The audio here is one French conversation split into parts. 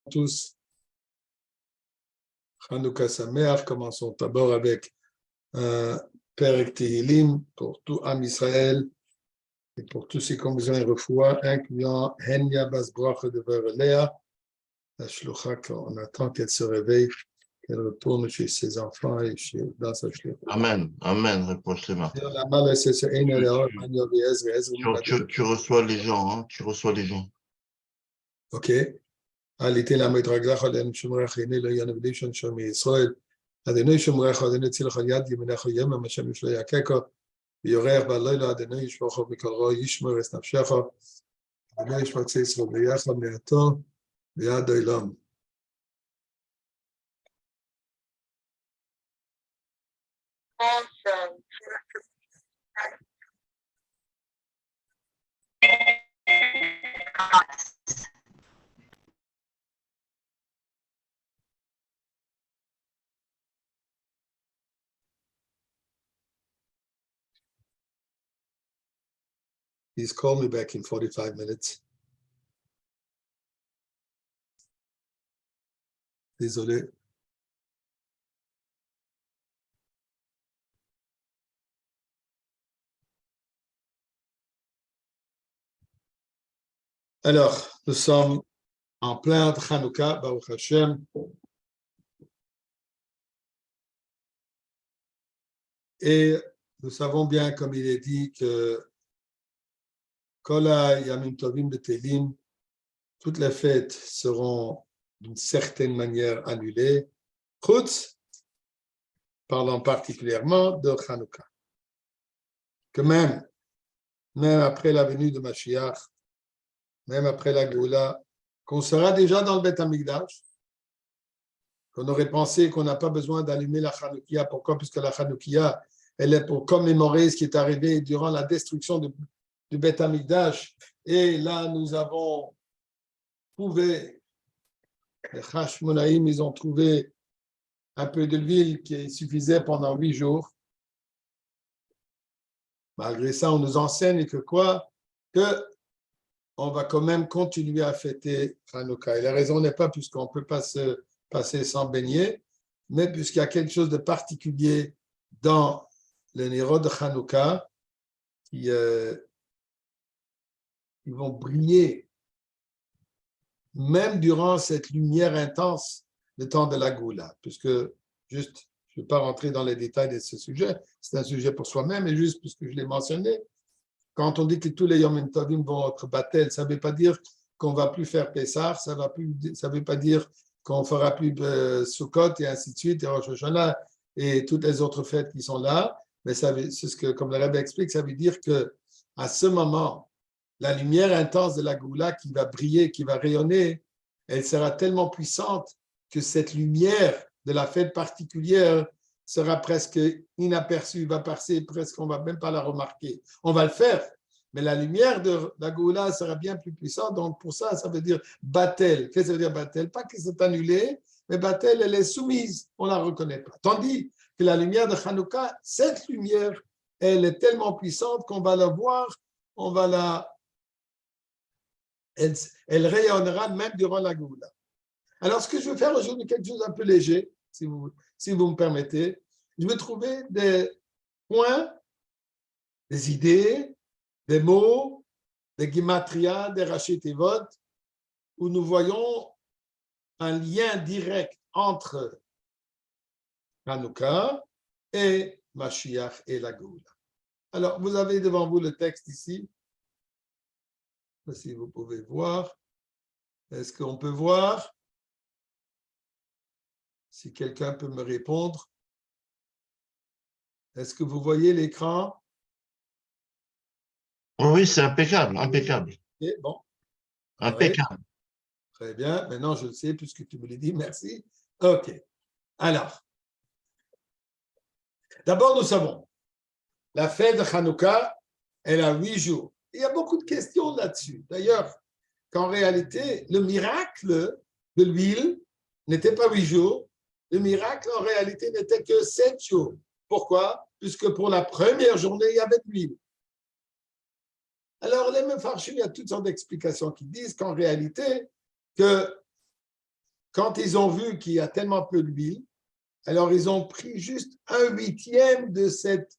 tous. Hanouka Sameach, commençons d'abord avec Perek Tehillim pour tout Am Israël et pour tous ces convisions et refoua, incluant Henya Basbrach de Verelea, la shlucha qu'on attend qu'elle se réveille, qu'elle retourne chez ses enfants et dans sa shlucha. Amen, amen, réponds-le. Tu reçois les gens, hein? Tu reçois les gens. Ok. עליתי לעמוד רגליך עליהם שומרך הנה לא ינבלי שום מישראל אדוני שומרך אדוני צילך יד ימינך ימם השם לא יכך ויורח בלילה אדוני ישמרך בכל רוע ישמר את נפשך אדוני ישמר את ישראל ביחד מעתו ועד עולם. Please call me back in 45 minutes. Désolé. Alors, nous sommes en plein Hanouka, Baruch Hashem. Et nous savons bien, comme il est dit, que Kola Yamim Tovim Betelim, toutes les fêtes seront d'une certaine manière annulées, Chutz, parlant particulièrement de Hanouka. Que même après la venue de Mashiach, même après la Géoula, qu'on sera déjà dans le Beth Amikdash, qu'on aurait pensé qu'on n'a pas besoin d'allumer la Hanoukia. Pourquoi? Puisque la Hanoukia, elle est pour commémorer ce qui est arrivé durant la destruction du Beth Amikdash. Et là, nous avons trouvé, les Hashmonaïm, ils ont trouvé un peu de l'huile qui suffisait pendant 8 jours. Malgré ça, on nous enseigne que quoi? Que on va quand même continuer à fêter Hanouka. Et la raison n'est pas puisqu'on ne peut pas se passer sans baigner, mais puisqu'il y a quelque chose de particulier dans les Nérod de Hanouka qui vont briller même durant cette lumière intense, le temps de la Goula. Puisque, juste, je ne vais pas rentrer dans les détails de ce sujet, c'est un sujet pour soi-même, et juste puisque je l'ai mentionné, quand on dit que tous les Yom Tovim vont être battel, ça ne veut pas dire qu'on ne va plus faire Pessah, ça ne veut pas dire qu'on ne fera plus Sukkot et ainsi de suite, et Rosh Hashanah et toutes les autres fêtes qui sont là, mais c'est ce que, comme le Rebbe explique, ça veut dire qu'à ce moment, la lumière intense de la Géoula qui va briller, qui va rayonner, elle sera tellement puissante que cette lumière de la fête particulière sera presque inaperçue, va passer presque, on ne va même pas la remarquer. On va le faire, mais la lumière de la Géoula sera bien plus puissante, donc pour ça, ça veut dire Batel. Qu'est-ce que ça veut dire Batel? Pas que c'est annulé, mais Batel, elle est soumise, on ne la reconnaît pas. Tandis que la lumière de Hanouka, cette lumière, elle est tellement puissante qu'on va la voir, on va la... Elle rayonnera même durant la Géoula. Alors, ce que je veux faire aujourd'hui, quelque chose d'un peu léger, si vous me permettez, je vais trouver des points, des idées, des mots, des gematria, des rachis tevot, où nous voyons un lien direct entre Hanouka et Mashiach et la Géoula. Alors, vous avez devant vous le texte ici. Si vous pouvez voir. Est-ce qu'on peut voir? Si quelqu'un peut me répondre. Est-ce que vous voyez l'écran? Oui, c'est impeccable, impeccable. Okay, bon. Impeccable. Ouais. Très bien. Maintenant, je le sais puisque tu me l'as dit. Merci. OK. Alors, d'abord, nous savons, la fête de Hanouka, elle a 8 jours. Il y a beaucoup de questions là-dessus. D'ailleurs, qu'en réalité, le miracle de l'huile n'était pas 8 jours. Le miracle, en réalité, n'était que 7 jours. Pourquoi? Puisque pour la première journée, il y avait de l'huile. Alors, les Mefarshim, il y a toutes sortes d'explications qui disent qu'en réalité, que quand ils ont vu qu'il y a tellement peu d'huile, alors ils ont pris juste 1/8 de cette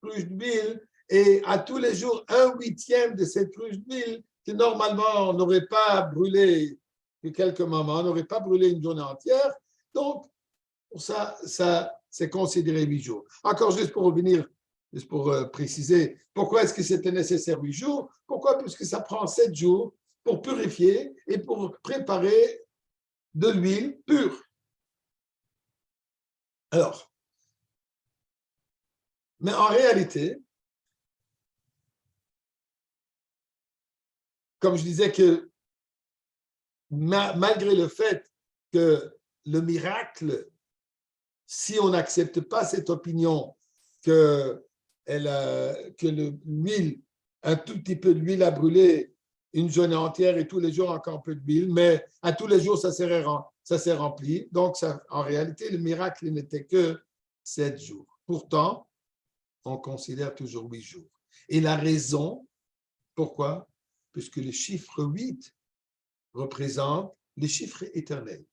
cruche d'huile et à tous les jours 1/8 de cette cruche d'huile que normalement on n'aurait pas brûlé que quelques moments, on n'aurait pas brûlé une journée entière. Donc, ça c'est considéré 8 jours. Encore juste pour revenir, juste pour préciser, pourquoi est-ce que c'était nécessaire 8 jours? Pourquoi? Puisque ça prend 7 jours pour purifier et pour préparer de l'huile pure. Alors, mais en réalité, comme je disais que malgré le fait que le miracle, si on n'accepte pas cette opinion que l'huile, un tout petit peu d'huile à brûler une journée entière et tous les jours encore un peu d'huile, mais à tous les jours ça s'est rempli. Donc, en réalité, le miracle n'était que 7 jours. Pourtant, on considère toujours 8 jours. Et la raison, pourquoi? Puisque le chiffre 8 représente les chiffres éternels.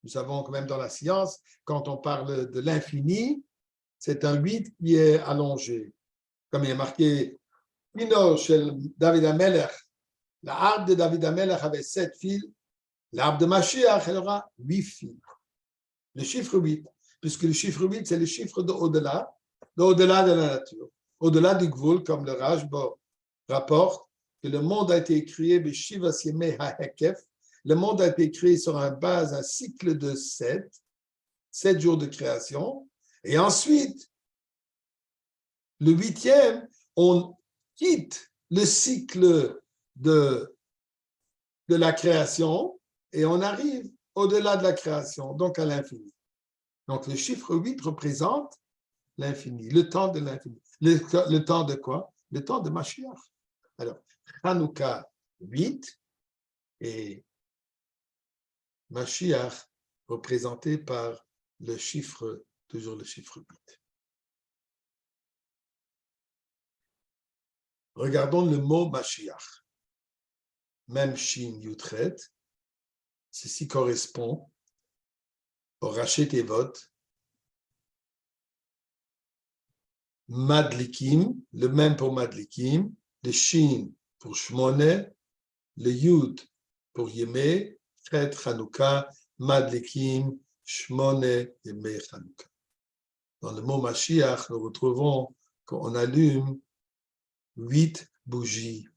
Nous savons quand même dans la science, quand on parle de l'infini, c'est un 8 qui est allongé. Comme il est marqué, David Amelech, l'arbre de David Amelech avait 7 fils, l'arbre de Mashiach, elle aura 8 fils. Le chiffre 8, puisque le chiffre 8, c'est le chiffre d'au-delà de la nature, au-delà du Gvul, comme le Rajba rapporte, que le monde a été créé, le monde a été créé sur une base, un cycle de 7 jours de création, et ensuite, le 8e, on quitte le cycle de la création et on arrive au-delà de la création, donc à l'infini. Donc, le chiffre 8 représente l'infini, le temps de l'infini. Le temps de quoi? Le temps de Mashiach. Alors, Hanouka 8 et Mashiach représenté par le chiffre, toujours le chiffre 8. Regardons le mot Mashiach. Même Shin Yutret, ceci correspond au Rachet Tevot, Madlikim, le même pour Madlikim, le Shin pour Shmone, le Yud pour Yemé, Chet Chanukah, Madlikim, Shmone, Yemé Chanukah. Dans le mot Mashiach, nous retrouvons qu'on allume 8 bougies,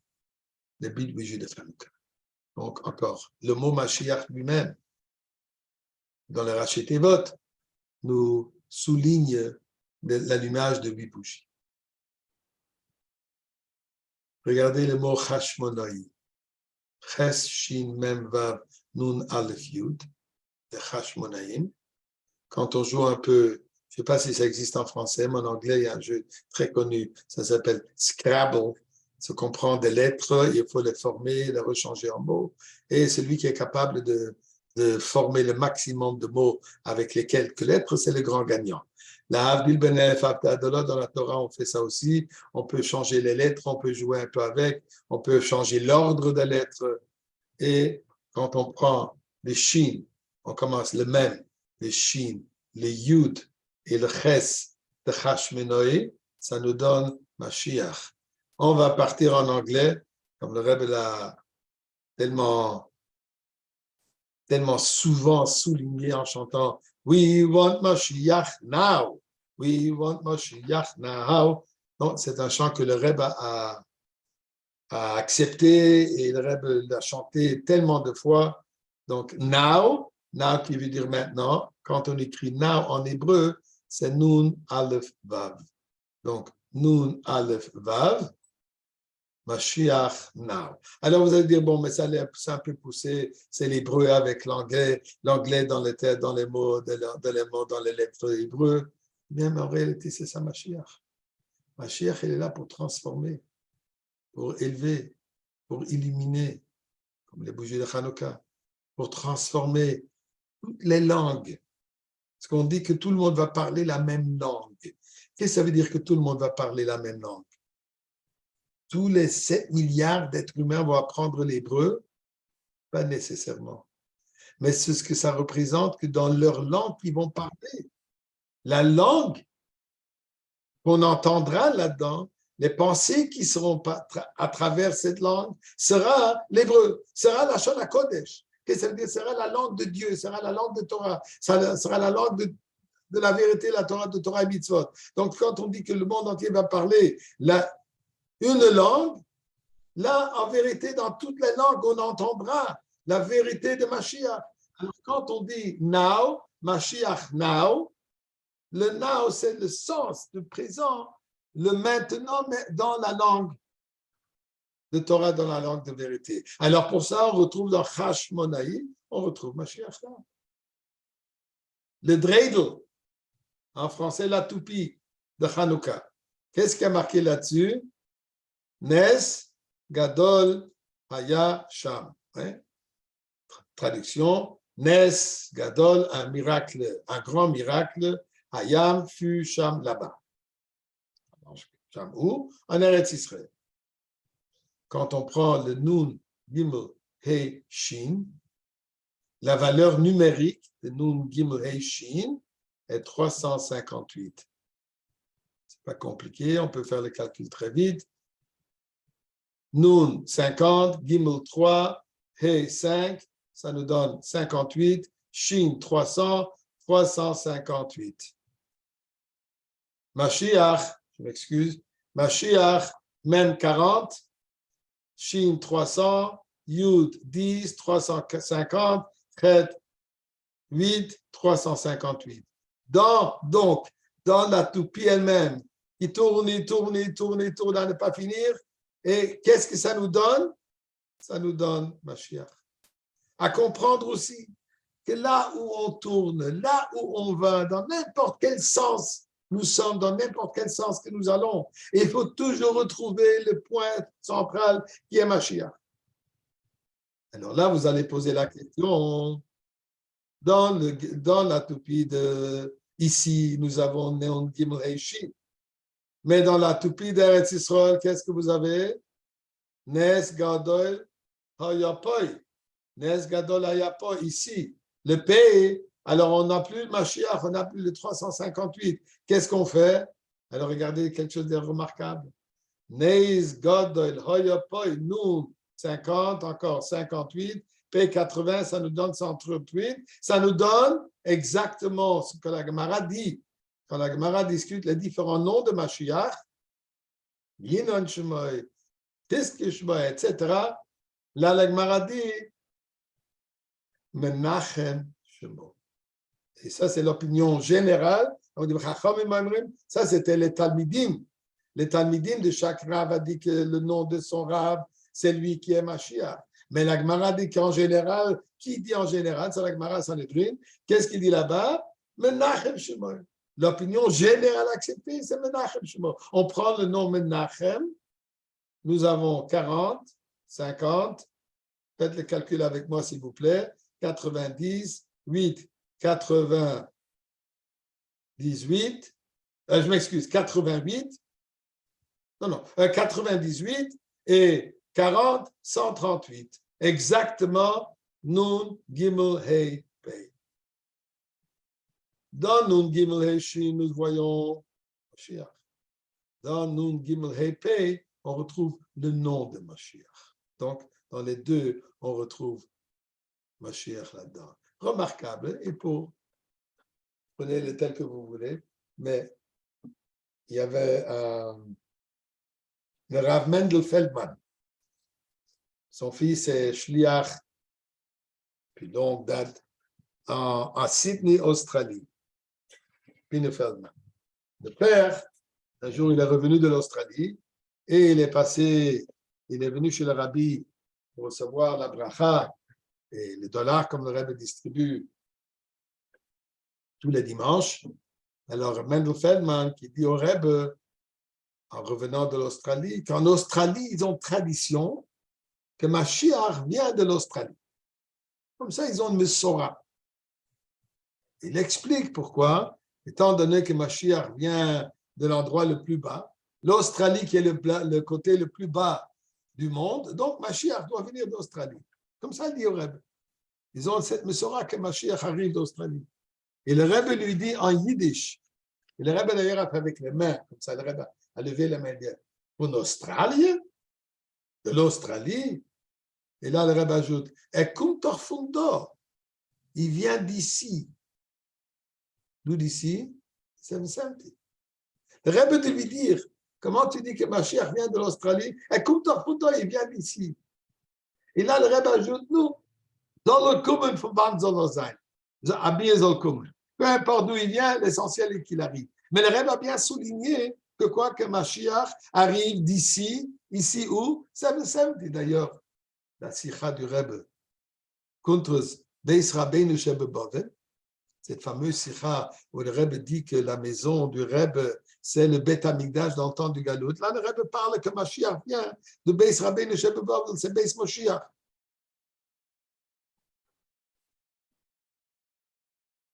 les 8 bougies de Chanukah. Donc, encore, le mot Mashiach lui-même, dans le Rachet Tevot, nous souligne l'allumage de 8 bougies. Regardez le mot Chashmonaï. Ches, Shin, Mem, Vav, Nun, Aleph, Yud, de Chashmonaïm. Quand on joue un peu, je ne sais pas si ça existe en français, mais en anglais, il y a un jeu très connu, ça s'appelle Scrabble. Ça comprend des lettres, il faut les former, les rechanger en mots. Et celui qui est capable de former le maximum de mots avec les quelques lettres, c'est le grand gagnant. La Havdil Ben Elef Abdallah, dans la Torah, on fait ça aussi. On peut changer les lettres, on peut jouer un peu avec, on peut changer l'ordre des lettres. Et quand on prend les Shin, on commence le même, les Shin, les Yud et le Ches de Chashmenoï, ça nous donne Mashiach. On va partir en anglais, comme le Rebbe l'a tellement souvent souligné en chantant We want Mashiach now. We want Mashiach now. Donc, c'est un chant que le Rebbe a accepté et le Rebbe l'a chanté tellement de fois. Donc, now qui veut dire maintenant. Quand on écrit now en hébreu, c'est Nun Aleph Vav. Donc, Nun Aleph Vav. Mashiach now. Alors vous allez dire, bon, mais ça c'est un peu poussé, c'est l'hébreu avec l'anglais dans les mots, dans les lettres hébreux. Bien, mais en réalité, c'est ça Mashiach. Mashiach, il est là pour transformer, pour élever, pour illuminer, comme les bougies de Hanouka, pour transformer toutes les langues. Parce qu'on dit que tout le monde va parler la même langue. Qu'est-ce que ça veut dire que tout le monde va parler la même langue? Tous les 7 milliards d'êtres humains vont apprendre l'hébreu? Pas nécessairement. mais c'est ce que ça représente que dans leur langue qu'ils vont parler. La langue qu'on entendra là-dedans, les pensées qui seront à travers cette langue, sera l'hébreu, sera la Shon HaKodesh. Qu'est-ce que ça veut dire? Sera la langue de Dieu, sera la langue de Torah, sera la langue de la vérité, la Torah de Torah et Mitzvot. Donc, quand on dit que le monde entier va parler une langue, là, en vérité, dans toutes les langues, on entendra la vérité de Mashiach. Alors, quand on dit now, Mashiach now, le now, c'est le sens du présent, le maintenant, mais dans la langue de Torah, dans la langue de vérité. Alors, pour ça, on retrouve dans Hashmonaï, on retrouve Mashiach now. Le dreidel, en français, la toupie de Hanouka. Qu'est-ce qui a marqué là-dessus? Nes, Gadol, Haya, Sham. Traduction, Nes, Gadol, un miracle, un grand miracle, Hayam, fut Sham, là-bas. Sham, où? En Eretz Israël. Quand on prend le Nun, Gimel, He, Shin, la valeur numérique de Nun, Gimel, He, Shin est 358. C'est pas compliqué, on peut faire le calcul très vite. Nun 50, Gimel 3, He 5, ça nous donne 58, Shin 300, 358. Mashiach, je m'excuse, Mashiach, même 40, Shin 300, Yud 10, 350, Chet 8, 358. Donc, dans la toupie elle-même, il tourne, à ne pas finir. Et qu'est-ce que ça nous donne? Ça nous donne Mashiach. À comprendre aussi que là où on tourne, là où on va, dans n'importe quel sens nous sommes, dans n'importe quel sens que nous allons, il faut toujours retrouver le point central qui est Mashiach. Alors là, vous allez poser la question, dans la toupie de ici, nous avons Neon Gimel Heishim. Mais dans la toupie d'Eretz Israël, qu'est-ce que vous avez? Nes Gadol Hayapoy. Nes Gadol Hayapoy, ici. Le pays, alors on n'a plus le Mashiach, on n'a plus le 358. Qu'est-ce qu'on fait? Alors regardez quelque chose de remarquable. Nes Gadol Hayapoy, nous, 50, encore 58. P80, ça nous donne 138. Ça nous donne exactement ce que la Gemara dit. Quand la Gemara discute les différents noms de Mashiach, Yinon Shemoy, Tiske Shemoy, etc., là, la Gemara dit Menachem Shemoy. Et ça, c'est l'opinion générale. Ça, c'était les Talmidim. Les Talmidim de chaque Rav a dit que le nom de son Rav, c'est lui qui est Mashiach. Mais la Gemara dit qu'en général, qui dit en général, c'est la Gemara Sanhedrin, qu'est-ce qu'il dit là-bas? Menachem Shemoy. L'opinion générale acceptée, c'est Menachem Shemoy. On prend le nom Menachem, nous avons 40, 50, faites le calcul avec moi s'il vous plaît, 90, 8, 98, je m'excuse, 88, 98 et 40, 138. Exactement, Nun, Gimel, Hey, Pei. Dans Nun Gimel He Shin, nous voyons Mashiach. Dans Nun Gimel He Pei, on retrouve le nom de Mashiach. Donc, dans les deux, on retrouve Mashiach là-dedans. Remarquable, et prenez le tel que vous voulez, mais il y avait le Rav Mendel Feldman. Son fils est Shliach, puis donc date à Sydney, Australie. Pine Feldman. Le père, un jour, il est revenu de l'Australie et il est venu chez le rabbi pour recevoir la bracha et les dollars comme le rabbi distribue tous les dimanches. Alors, Mendel Feldman qui dit au rabbi, en revenant de l'Australie, qu'en Australie, ils ont tradition que Mashiach vient de l'Australie. Comme ça, ils ont une Mesorah. Il explique pourquoi. Étant donné que Mashiach vient de l'endroit le plus bas, l'Australie qui est le côté le plus bas du monde, donc Mashiach doit venir d'Australie. Comme ça, il dit au Rebbe. Ils ont cette Mesorah que Mashiach arrive d'Australie. Et le Rebbe lui dit en yiddish, et le Rebbe d'ailleurs a fait avec les mains, comme ça le Rebbe a levé la main bien. Pour l'Australie, de l'Australie. Et là, le Rebbe ajoute, et Kumtor Fundo, il vient d'ici. D'où d'ici? C'est simple. Le Rebbe de lui dire, comment tu dis que Mashiach vient de l'Australie? Et Kumtor Fundo, il vient d'ici. Et là, le Rebbe ajoute, nous, dans le commun, Verband soll er sein. Abi soll kommen. Peu importe d'où il vient, l'essentiel est qu'il arrive. Mais le Rebbe a bien souligné que quoi que Mashiach arrive d'ici, ici où? C'est simple. D'ailleurs, la sikha du Rebbe contre Beis Rabbeinu Shebebovel, cette fameuse sikha où le Rebbe dit que la maison du Rebbe, c'est le Beth Amikdash dans le temps du Galout. Là, le Rebbe parle que Mashiach vient de Beis Rabbeinu Shebebovel, c'est Beis Moshiach.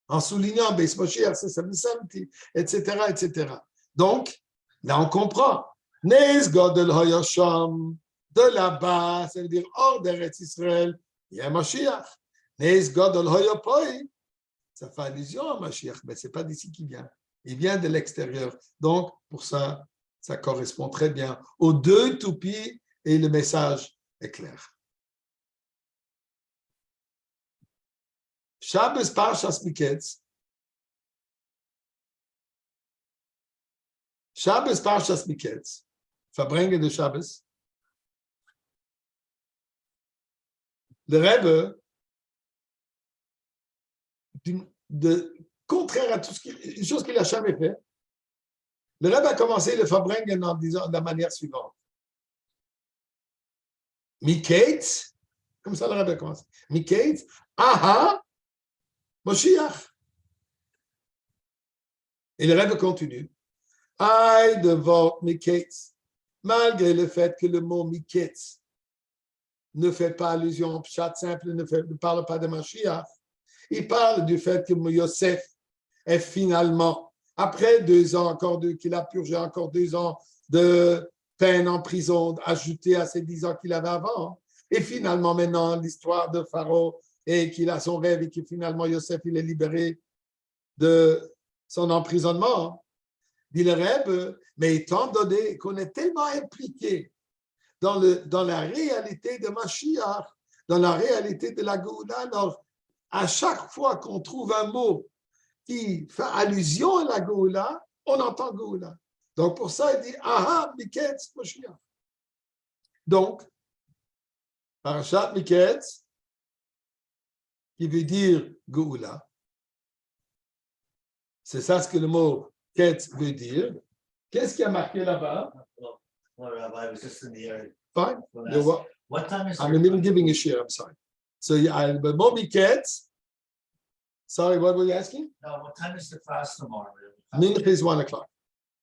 En soulignant Beis Moshiach, c'est Samti, etc., etc. Donc, là, on comprend. Neis Godel Hoyosham, de là-bas, ça veut dire hors d'Eretz Israël, il y a Moshiach. Neis Godel Hoyopoi, ça fait allusion à Moshiach, mais ce n'est pas d'ici qu'il vient. Il vient de l'extérieur. Donc, pour ça, ça correspond très bien aux deux toupies et le message est clair. Shabbos Parshas Miketz. Shabbos Parshas Miketz. Verbringen de Shabbos. Le Rebbe, contraire à tout ce une chose qu'il n'a jamais fait, le Rebbe a commencé le Verbringen en disant de la manière suivante. Miketz, comme ça le Rebbe a commencé. Miketz, aha, Moshiach. Et le Rebbe continue. Aïe de votre Miketz, malgré le fait que le mot Miketz ne fait pas allusion au pshat simple, ne parle pas de Mashiach, il parle du fait que Yosef est finalement, après 2 ans, qu'il a purgé encore 2 ans de peine en prison, ajouté à ces 10 ans qu'il avait avant, et finalement maintenant l'histoire de Pharaon, et qu'il a son rêve et que finalement Yosef il est libéré de son emprisonnement, dit le Rebbe, mais étant donné qu'on est tellement impliqué dans la réalité de Mashiach, dans la réalité de la Géoula, alors à chaque fois qu'on trouve un mot qui fait allusion à la Géoula, on entend Géoula. Donc pour ça, il dit, aha, Miketz, Mashiach. Donc, Parashat Miketz, qui veut dire Géoula. C'est ça ce que le mot Ketz veut dire. Qu'est-ce qui a marqué là-bas? I was just in the area. Fine. What time is I'm even giving a share, I'm sorry. So, but Moby Ketz, sorry, what were you asking? No, what time is the class tomorrow? Mincha is 1 o'clock.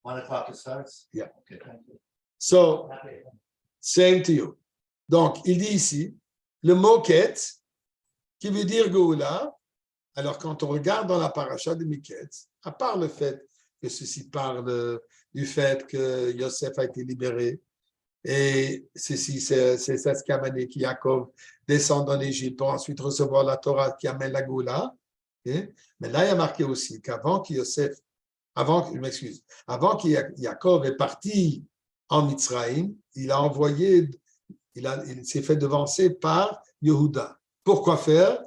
1 o'clock it starts? Yeah. Okay, thank you. So, same to you. Donc, il dit ici, le mot Ketz, qui veut dire Géoula. Alors, quand on regarde dans la paracha de Miketz, à part le fait que ceci parle du fait que Yosef a été libéré, et ceci, c'est ça ce qui a amené que Yaakov descende en Égypte pour ensuite recevoir la Torah qui amène la Géoula. Okay? Mais là, il y a marqué aussi qu'avant que Yaakov est parti en Mitzrayim, il s'est fait devancer par Yehuda. Pourquoi faire?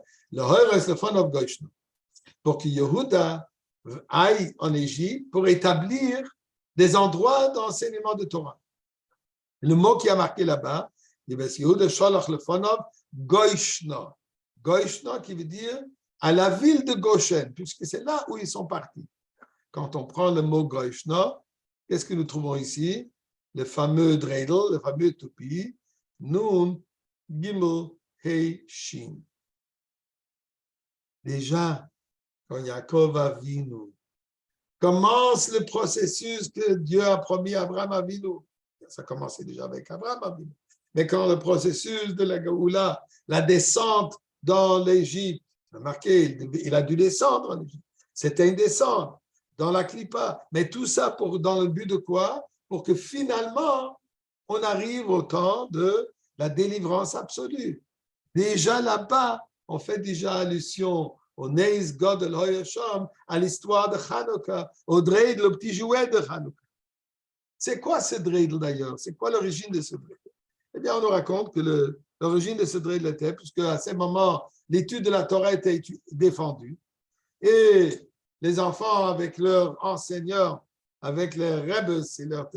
Pour que Yehuda aille en Égypte pour établir des endroits d'enseignement de Torah. Le mot qui a marqué là-bas, Yehuda sholach lefonov Goishna. Goishna qui veut dire à la ville de Goshen, puisque c'est là où ils sont partis. Quand on prend le mot Goishna, qu'est-ce que nous trouvons ici? Le fameux dreidel, le fameux topi, Nun, Gimel, Hei, Shin. Déjà, quand Yaakov Avinu commence le processus que Dieu a promis à Abraham Avinu, ça a commencé déjà avec Abraham Avinu, mais quand le processus de la Géoula, la descente dans l'Égypte, marqué, il a dû descendre en Égypte, c'était une descente dans la Klippa, mais tout ça dans le but de quoi? Pour que finalement, on arrive au temps de la délivrance absolue. Déjà là-bas, on fait déjà allusion au Neis Godel Hoyasham, à l'histoire de Hanouka, au dreidel, le petit jouet de Hanouka. C'est quoi ce dreidel d'ailleurs? C'est quoi l'origine de ce dreidel? Eh bien, on nous raconte que l'origine de ce dreidel était, puisque à ce moment, l'étude de la Torah était défendue, et les enfants, avec leurs enseignants, avec les Rebbe, c'est leur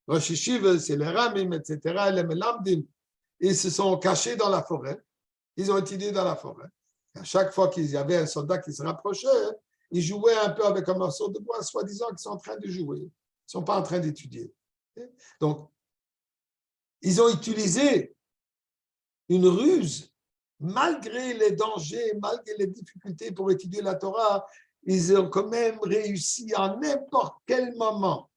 Rosh Yeshiva, c'est les Ramim, etc., les Melamdim, ils se sont cachés dans la forêt. Ils ont étudié dans la forêt. À chaque fois qu'il y avait un soldat qui se rapprochait, ils jouaient un peu avec un morceau de bois, soi-disant qu'ils sont en train de jouer. Ils ne sont pas en train d'étudier. Donc, ils ont utilisé une ruse, malgré les dangers, malgré les difficultés pour étudier la Torah, ils ont quand même réussi à n'importe quel moment,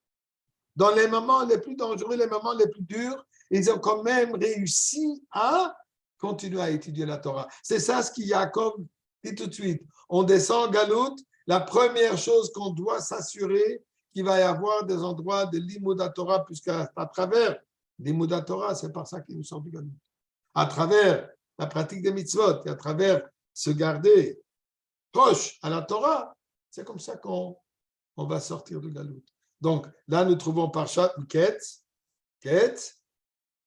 dans les moments les plus dangereux, les moments les plus durs, ils ont quand même réussi à continuer à étudier la Torah. C'est ça ce qu'il y a comme dit tout de suite. On descend en Galoute, la première chose qu'on doit s'assurer qu'il va y avoir des endroits de l'Imoud Torah, puisqu'à travers l'Imoud Torah, c'est par ça qu'ils nous sortent du Galoute. À travers la pratique des mitzvot, et à travers se garder proche à la Torah, c'est comme ça qu'on va sortir du Galoute. Donc là, nous trouvons Parshat Ketz,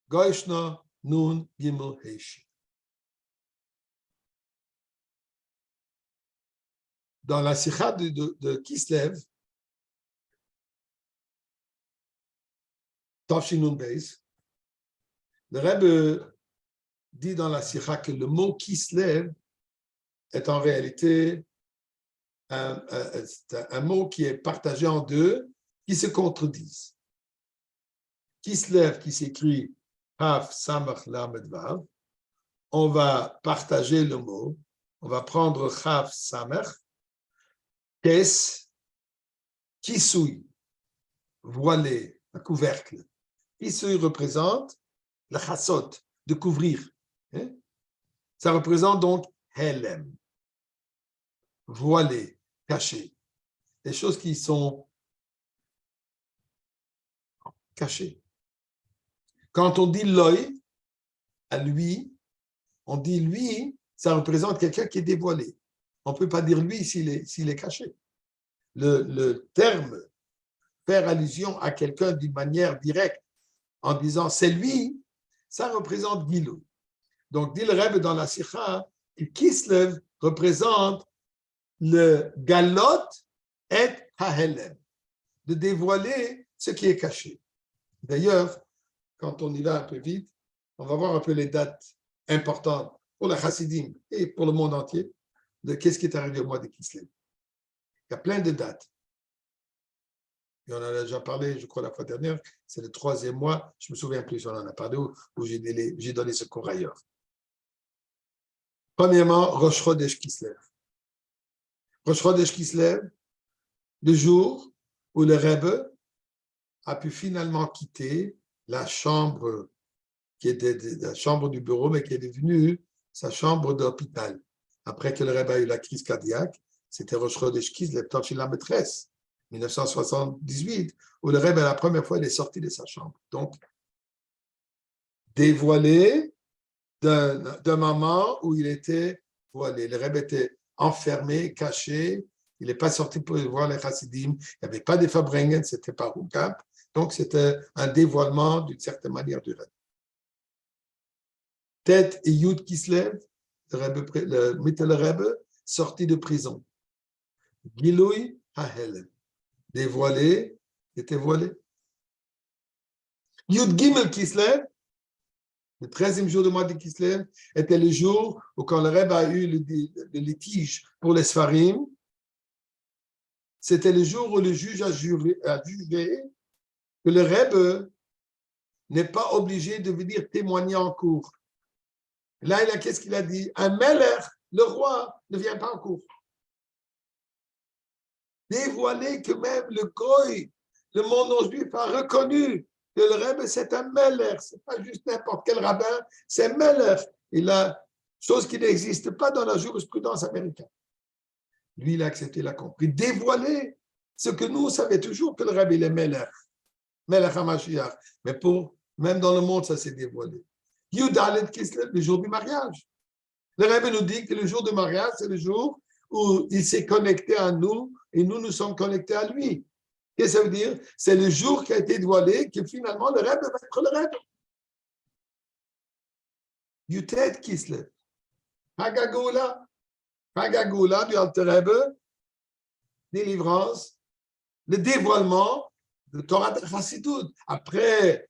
Goishna, Nun, Gimel, Heishi. Dans la sikha de Kislev, Tafshinun Beis, le Rebbe dit dans la sikha que le mot Kislev est en réalité un mot qui est partagé en deux, qui se contredisent. Kislev, qui s'écrit Haf, Samach, Lamed, Vav, on va partager le mot, on va prendre Haf, Samach, Kes, Kisui, voilé, un couvercle. Kisui représente le chassot, de couvrir. Ça représente donc Helem, voilé, caché. Des choses qui sont cachées. Quand on dit l'œil, à lui, on dit lui, ça représente quelqu'un qui est dévoilé. On ne peut pas dire lui s'il est caché. Le terme faire allusion à quelqu'un d'une manière directe en disant c'est lui, ça représente Gilou. Donc, dit le Rebbe dans la Sikha, que Kislev représente le galot et hahelem, de dévoiler ce qui est caché. D'ailleurs, quand on y va un peu vite, on va voir un peu les dates importantes pour la Chassidim et pour le monde entier de qu'est-ce qui est arrivé au mois de Kislev. Il y a plein de dates. Et on en a déjà parlé, je crois, la fois dernière, c'est le 3e mois, je me souviens plus, on en a parlé, où j'ai donné ce cours ailleurs. Premièrement, Rosh Chodesh Kislev. Rosh Chodesh Kislev, le jour où le Rebbe a pu finalement quitter la chambre qui était la chambre du bureau, mais qui est devenue sa chambre d'hôpital. Après que le Rebbe a eu la crise cardiaque, c'était Rosh Chodesh Kislev, Torchil la maîtresse, 1978, où le Rebbe, la première fois, il est sorti de sa chambre. Donc, dévoilé d'un moment où il était voilé. Le Rebbe était enfermé, caché, il n'est pas sorti pour voir les Chassidim, il n'y avait pas de Fabrengen, c'était pas Roukamp, donc c'était un dévoilement d'une manière du Rebbe. Tête et Yud Kislev, le Mittel Rebbe, sorti de prison. Giloui Hahelem, dévoilé, il était voilé. Yud Gimel Kislev, le 13e jour du mois de Kislev, était le jour où quand le Rebbe a eu le litige pour les Sfarim, c'était le jour où le juge a jugé que le Rebbe n'est pas obligé de venir témoigner en cour. Là, qu'est-ce qu'il a dit? Un Melech, le roi, ne vient pas en cour. Dévoiler que même le Goy, le monde non-juif, a reconnu que le Rebbe, c'est un Melech, ce n'est pas juste n'importe quel rabbin, c'est un Melech. Il a chose qui n'existe pas dans la jurisprudence américaine. Lui, il a accepté, il a compris. Dévoiler ce que nous, on savait toujours que le Rebbe, il est Melech, Melech HaMashiach. Mais même dans le monde, ça s'est dévoilé. Yudalet Kislev, le jour du mariage. Le Rebbe nous dit que le jour de mariage, c'est le jour où il s'est connecté à nous et nous sommes connectés à lui. Qu'est-ce que ça veut dire? C'est le jour qui a été dévoilé que finalement le Rebbe va être le Rebbe. Yutet Kislev. Hagagoula du Alter Rebbe, délivrance, le dévoilement de Torah Chassidut. Après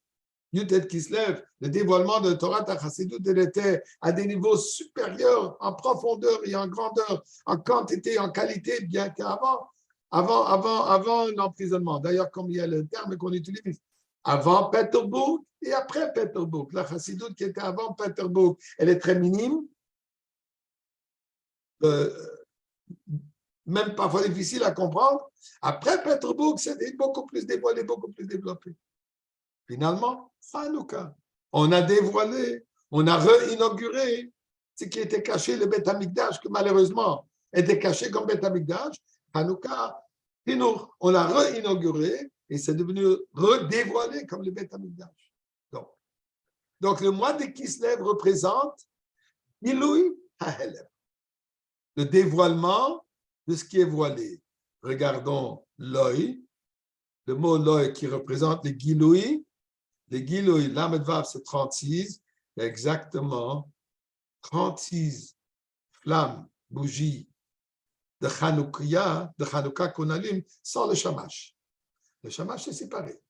Yutet Kislev, le dévoilement de Torah Chassidut, elle était à des niveaux supérieurs en profondeur et en grandeur, en quantité, en qualité, bien qu'avant, avant l'emprisonnement. D'ailleurs, comme il y a le terme qu'on utilise, avant Peterbourg et après Peterbourg. La Chassidut qui était avant Peterbourg, elle est très minime, même parfois difficile à comprendre. Après Peterbourg, c'était beaucoup plus dévoilé, beaucoup plus développé. Finalement, Hanouka. On a dévoilé, on a réinauguré ce qui était caché, le Beth Amikdash, que malheureusement était caché comme Beth Amikdash. Hanouka, on l'a réinauguré et c'est devenu redévoilé comme le Beth Amikdash. Donc, le mois de Kislev représente Iloui Ha'elem, le dévoilement de ce qui est voilé. Regardons l'œil, le mot l'œil qui représente les Giloui. Les Giloui, Lamed Vav, c'est 36, exactement 36 flammes, bougies de Hanouka qu'on allume sans le shamash. Le shamash est séparé.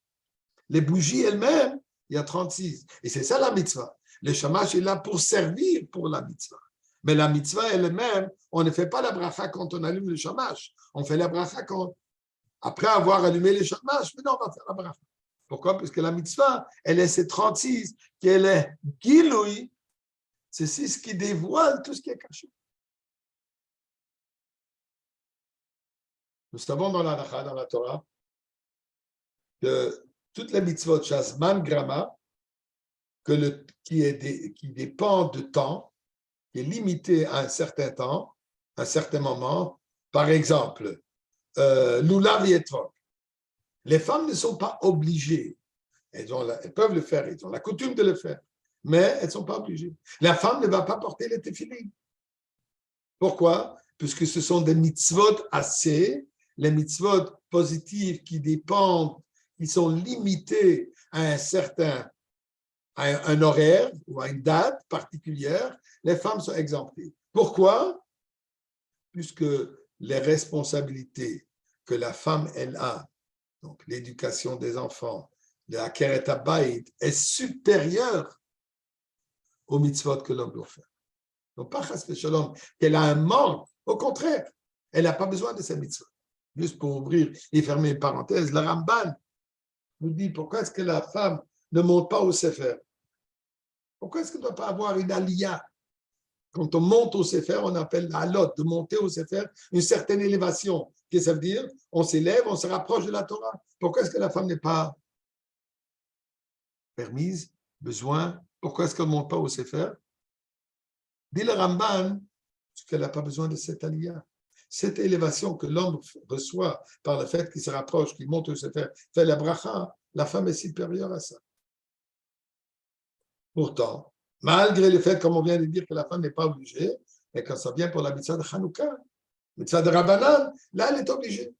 Les bougies elles-mêmes, il y a 36. Et c'est ça la mitzvah. Le shamash est là pour servir pour la mitzvah. Mais la mitzvah elle-même, on ne fait pas la bracha quand on allume le shamash. On fait la bracha après avoir allumé le shamash. Mais non, on va faire la bracha. Pourquoi? Parce que la mitzvah, elle est ces 36, qu'elle est giloui. C'est ce qui dévoile tout ce qui est caché. Nous savons dans la Torah, que toutes les mitzvot, Shazman Grama, qui dépend de temps, qui est limité à un certain temps, à un certain moment. Par exemple, Lulav et Etrog. Les femmes ne sont pas obligées. Elles peuvent le faire, elles ont la coutume de le faire, mais elles ne sont pas obligées. La femme ne va pas porter les téphilines. Pourquoi? Puisque ce sont des mitzvot assez, les mitzvot positives qui dépendent, qui sont limitées à un horaire ou à une date particulière, les femmes sont exemptées. Pourquoi? Puisque les responsabilités que la femme, elle a, donc l'éducation des enfants, la Keret Habayit, est supérieure aux mitzvot que l'homme doit faire. Donc, pas chas v'shalom, qu'elle a un manque, au contraire, elle n'a pas besoin de ces mitzvot. Juste pour ouvrir et fermer une parenthèse, le Ramban nous dit pourquoi est-ce que la femme ne monte pas au Sefer? Pourquoi est-ce qu'elle ne doit pas avoir une aliyah? Quand on monte au Sefer, on appelle la halot, de monter au Sefer, une certaine élévation. Qu'est-ce que ça veut dire? On s'élève, on se rapproche de la Torah. Pourquoi est-ce que la femme n'est pas permise, besoin? Pourquoi est-ce qu'elle ne monte pas au Sefer? Dit le Ramban, parce qu'elle n'a pas besoin de cette aliyah. Cette élévation que l'homme reçoit par le fait qu'il se rapproche, qu'il monte au Sefer, fait la bracha, la femme est supérieure à ça. Pourtant, malgré le fait, comme on vient de dire, que la femme n'est pas obligée, et quand ça vient pour la mitzvah de Hanouka, mitzvah de Rabbanan, là, elle est obligée.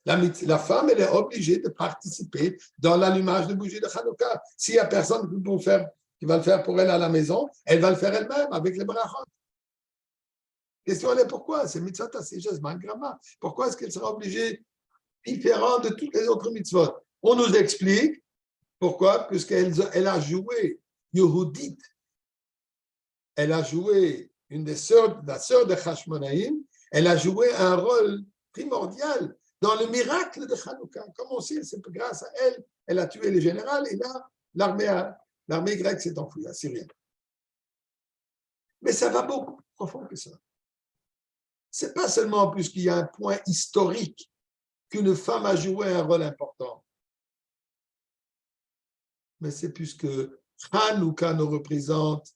La femme, elle est obligée de participer dans l'allumage de bougies de Hanouka. S'il n'y a personne qui va le faire pour elle à la maison, elle va le faire elle-même avec les brachot. La question, elle est pourquoi? C'est mitzvah tasséges, mangrama. Pourquoi est-ce qu'elle sera obligée, différente de toutes les autres mitzvot? On nous explique pourquoi, puisqu'elle a joué Yehudit. Elle a joué la sœur de Hashmonaïm, elle a joué un rôle primordial dans le miracle de Hanouka. Comme on sait, c'est grâce à elle, elle a tué le général et là, l'armée grecque s'est enfuie, la Syrienne. Mais ça va beaucoup plus profond que ça. Ce n'est pas seulement puisqu'il y a un point historique qu'une femme a joué un rôle important, mais c'est puisque Hanouka nous représente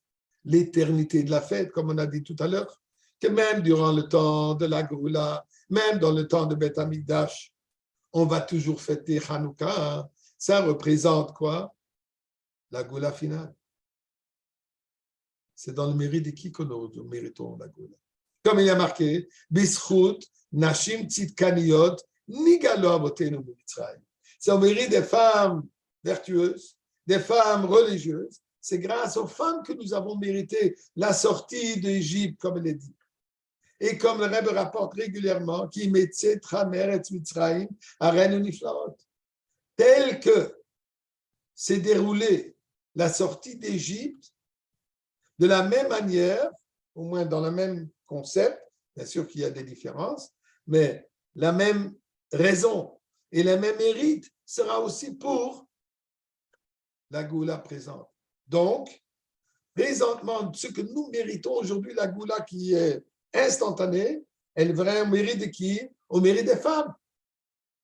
l'éternité de la fête, comme on a dit tout à l'heure, que même durant le temps de la Goula, même dans le temps de Beth Amikdash, on va toujours fêter Hanouka. Hein. Ça représente quoi? La Goula finale. C'est dans le mérite de qui que nous méritons la Goula. Comme il y a marqué, Bischut, Nashim Tzidkaniyot, Nigalo Avotenu Mitzrayim. C'est au mérite des femmes vertueuses, des femmes religieuses. C'est grâce aux femmes que nous avons mérité la sortie d'Égypte, comme elle est dit. Et comme le Rebbe rapporte régulièrement, qui mettait Tramer et Mitzrayim à Ren Niflaot. Tel que s'est déroulée la sortie d'Égypte, de la même manière, au moins dans le même concept, bien sûr qu'il y a des différences, mais la même raison et le même mérite sera aussi pour la Goula présente. Donc, présentement, ce que nous méritons aujourd'hui, la Goula qui est instantanée, elle vient au mérite de qui? Au mérite des femmes.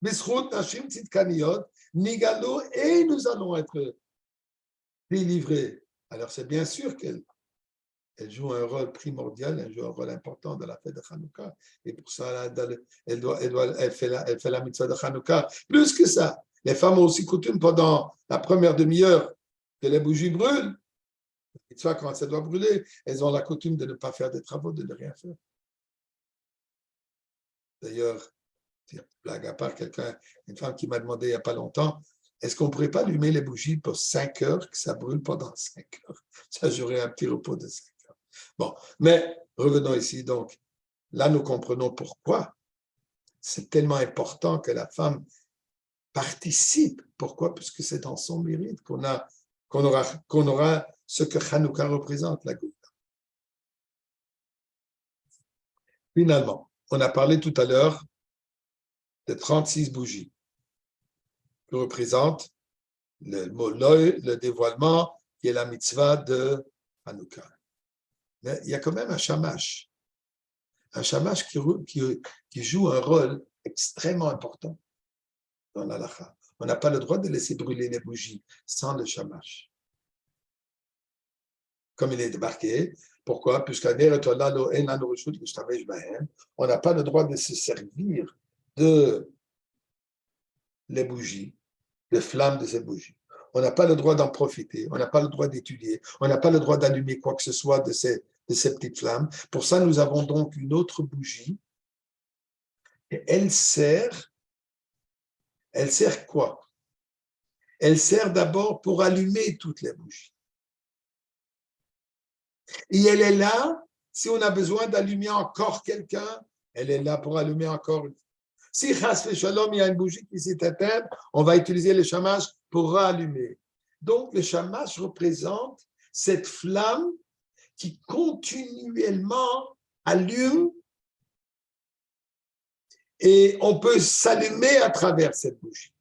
Bischut, Nashim, Tzidkaniyot, Nigalo, et nous allons être délivrés. Alors, c'est bien sûr qu'elle joue un rôle primordial, elle joue un rôle important dans la fête de Hanouka. Et pour ça, elle fait la mitzvah de Hanouka. Plus que ça, les femmes ont aussi coutume pendant la première demi-heure que les bougies brûlent. Et tu vois, quand ça doit brûler, elles ont la coutume de ne pas faire des travaux, de ne rien faire. D'ailleurs, blague à part, une femme qui m'a demandé il n'y a pas longtemps, est-ce qu'on ne pourrait pas allumer les bougies pour 5 heures, que ça brûle pendant 5 heures? Ça, j'aurais un petit repos de 5 heures. Bon, mais revenons ici. Donc, là, nous comprenons pourquoi c'est tellement important que la femme participe. Pourquoi? Puisque c'est dans son mérite qu'on aura ce que Hanouka représente, la Goula. Finalement, on a parlé tout à l'heure de 36 bougies qui représentent le moloi, le dévoilement, qui est la mitzvah de Hanouka. Mais il y a quand même un shamash qui joue un rôle extrêmement important dans l'halakha. On n'a pas le droit de laisser brûler les bougies sans le shamash. Comme il est marqué, pourquoi? Puisqu'on n'a pas le droit de se servir de les bougies, de flammes de ces bougies. On n'a pas le droit d'en profiter, on n'a pas le droit d'étudier, on n'a pas le droit d'allumer quoi que ce soit de ces petites flammes. Pour ça, nous avons donc une autre bougie. Et elle sert quoi? Elle sert d'abord pour allumer toutes les bougies. Et elle est là, si on a besoin d'allumer encore quelqu'un, elle est là pour allumer encore une. Si chas v'shalom, il y a une bougie qui s'est éteinte, on va utiliser le shamash pour rallumer. Donc, le shamash représente cette flamme qui continuellement allume et on peut s'allumer à travers cette bougie.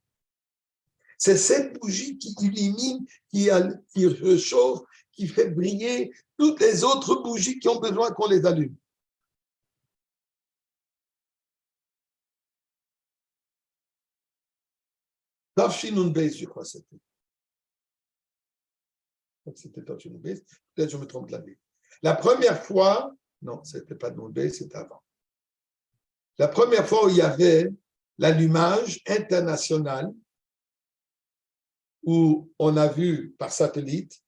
C'est cette bougie qui illumine, qui réchauffe, qui fait briller toutes les autres bougies qui ont besoin qu'on les allume. Tafshinun Beis, je crois que c'était. C'était Tafshinun Beis. Peut-être je me trompe de l'année. La première fois, non, ce n'était pas Nun Beis, c'était avant. La première fois où il y avait l'allumage international, où on a vu par satellite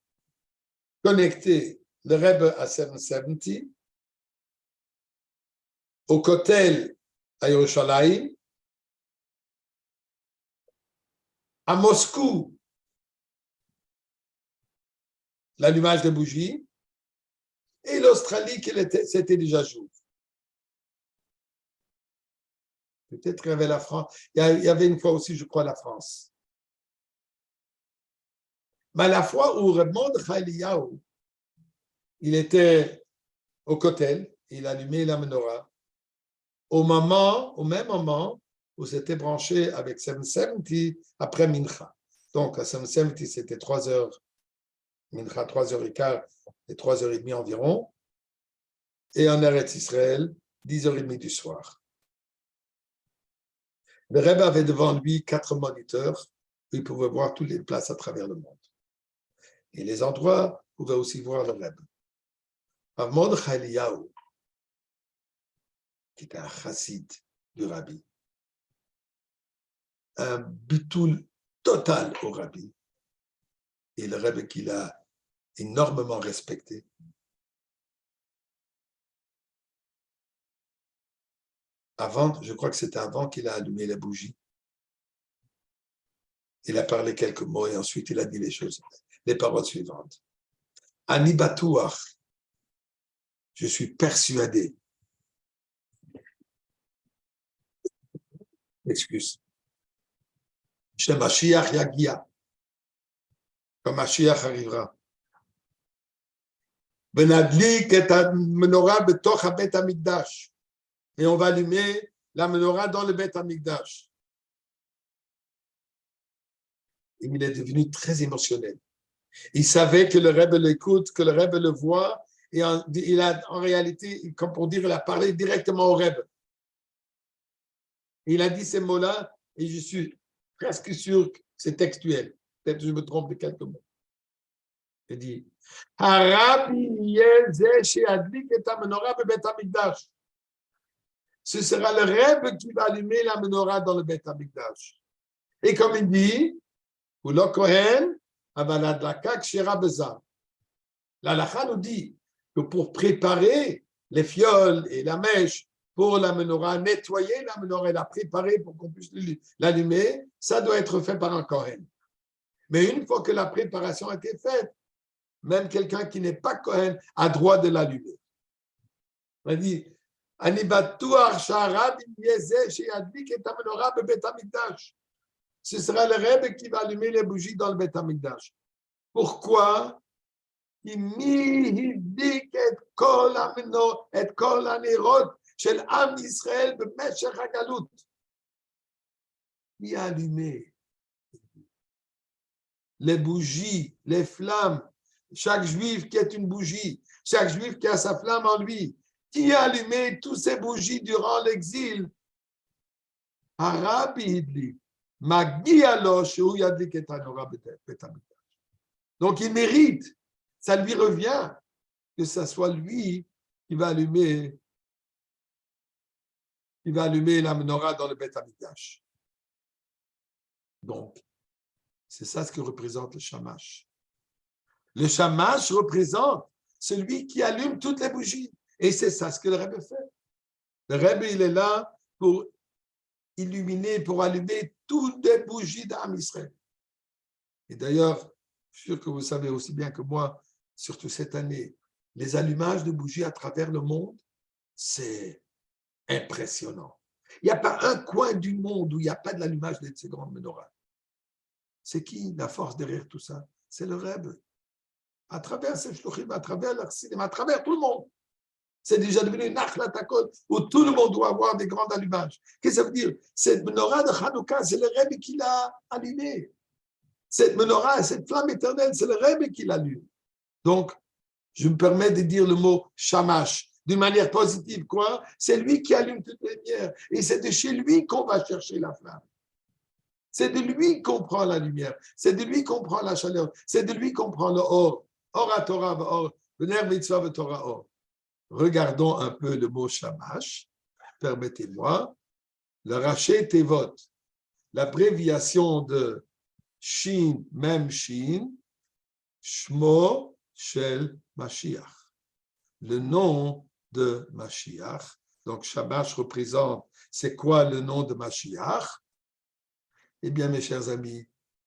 connecter le Rebbe à 770, au Kotel à Yerushalayim, à Moscou, l'allumage des bougies, et l'Australie, c'était déjà jour. Peut-être qu'il y avait la France. Il y avait une fois aussi, je crois, la France. Mais à la fois où Reb Mordechai Eliyahu, il était au Kotel, il allumait la menorah, au même moment où c'était branché avec 770 après Mincha. Donc, à 770, c'était 3 heures, Mincha 3h15 et 3h30 environ. Et en Eretz Israël, 10h30 du soir. Le Rebbe avait devant lui 4 moniteurs où il pouvait voir toutes les places à travers le monde. Et les endroits pouvaient aussi voir le Rebbe. Rav Mordechai Eliyahu, qui était un chassid du Rabbi, un bitoul total au Rabbi, et le Rebbe qu'il a énormément respecté. avant, je crois que c'était avant qu'il a allumé la bougie. Il a parlé quelques mots et ensuite il a dit les paroles suivantes. Ani batuach, je suis persuadé. Excuse. Chez Mashiach Yagia. Quand Mashiach arrivera. Benadlik et menorah betoch habet hamikdash. Et on va allumer la menorah dans le Bet Hamikdash. Il est devenu très émotionnel. Il savait que le Rebbe l'écoute, que le Rebbe le voit, et il a en réalité, comme pour dire, il a parlé directement au Rebbe. Il a dit ces mots-là, et je suis presque sûr que c'est textuel. Peut-être que je me trompe de quelques mots. Il dit, Harabi Yezeh she'adlik et ha-menorah bebet hamikdash. Ce sera le Rebbe qui va allumer la menorah dans le Bet Hamikdash. Et comme il dit, ou le Kohen, avaladlaka kshera beza. La Lacha nous dit que pour préparer les fioles et la mèche pour la menorah, nettoyer la menorah et la préparer pour qu'on puisse l'allumer, ça doit être fait par un Kohen. Mais une fois que la préparation a été faite, même quelqu'un qui n'est pas Kohen a droit de l'allumer. On dit, ce sera le Rebbe qui va allumer les bougies dans le Bet Hamikdash. Pourquoi? Qui a allumé les bougies, les flammes, chaque juif qui est une bougie, chaque juif qui a sa flamme en lui, qui a allumé toutes ces bougies durant l'exil. Donc il mérite, ça lui revient que ce soit lui qui va allumer la menorah dans le Bet Hamikdash. Donc, c'est ça ce que représente le shamash. Le shamash représente celui qui allume toutes les bougies. Et c'est ça ce que le Rebbe fait. Le Rebbe, il est là pour illuminer, pour allumer toutes les bougies d'Am Israël. Et d'ailleurs, je suis sûr que vous savez aussi bien que moi, surtout cette année, les allumages de bougies à travers le monde, c'est impressionnant. Il n'y a pas un coin du monde où il n'y a pas de l'allumage de ces grandes menorahs. C'est qui la force derrière tout ça? C'est le Rebbe. À travers ces shluchim, à travers leur cinéma, à travers tout le monde. C'est déjà devenu une achlatakot où tout le monde doit avoir des grands allumages. Qu'est-ce que ça veut dire? Cette menorah de Hanouka, c'est le Rebbe qui l'a allumée. Cette menorah, cette flamme éternelle, c'est le Rebbe qui l'allume. Donc, je me permets de dire le mot shamash d'une manière positive. Quoi? C'est lui qui allume toutes les lumières. Et c'est de chez lui qu'on va chercher la flamme. C'est de lui qu'on prend la lumière. C'est de lui qu'on prend la chaleur. C'est de lui qu'on prend le or. Or à Torah, or. Vener mitzvah Torah, or. Regardons un peu le mot shamash. Permettez-moi. Le Raché Tevot, l'abréviation de Shin, même Shin, Shmo Shel Mashiach. Le nom de Mashiach. Donc, shamash représente, c'est quoi le nom de Mashiach? Eh bien, mes chers amis,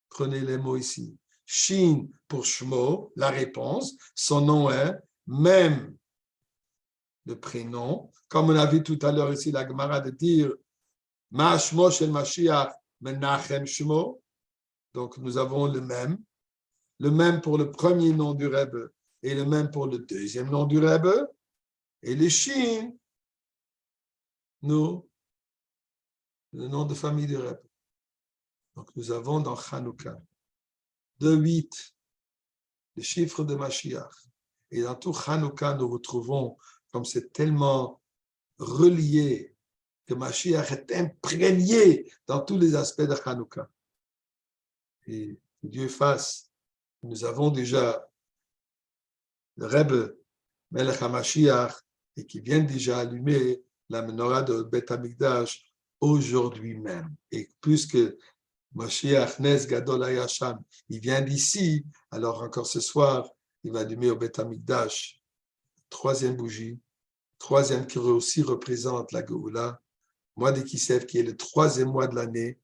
prenez les mots ici. Shin pour Shmo, la réponse, son nom est même le prénom. Comme on a vu tout à l'heure ici, la Gemara de dire Ma Shmo Shel Mashiach Menachem Shmo. Donc, nous avons le même pour le premier nom du Rebbe et le même pour le deuxième nom du Rebbe. Et le Shin, nous, le nom de famille du Rebbe. Donc, nous avons dans Hanouka 2,8, le chiffre de Mashiach. Et dans tout Hanouka, nous retrouvons, comme c'est tellement relié, que Mashiach est imprégné dans tous les aspects de Hanouka. Et que Dieu fasse, nous avons déjà le Rebbe, Melech HaMashiach, et qui vient déjà allumer la menorah de Bet Hamikdash aujourd'hui même. Et puisque Mashiach Nes Gadol Hayasham, il vient d'ici, alors encore ce soir, il va allumer au Bet Hamikdash, troisième bougie, troisième qui aussi représente la Géoula, mois de Kislev, qui est le 3e mois de l'année.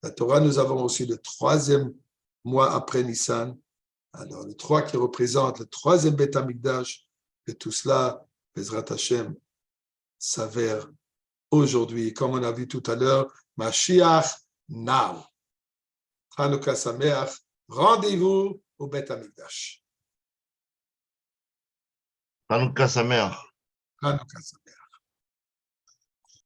La Torah, nous avons aussi le 3e mois après Nissan. Alors, le 3 qui représente le 3e Beth Amikdash, et tout cela, Bezrat Hashem, s'avère aujourd'hui, comme on a vu tout à l'heure, Mashiach now. Chanukah Sameach, rendez-vous au Beth Amikdash. Hanouka Sameach. Chanukah Sameach.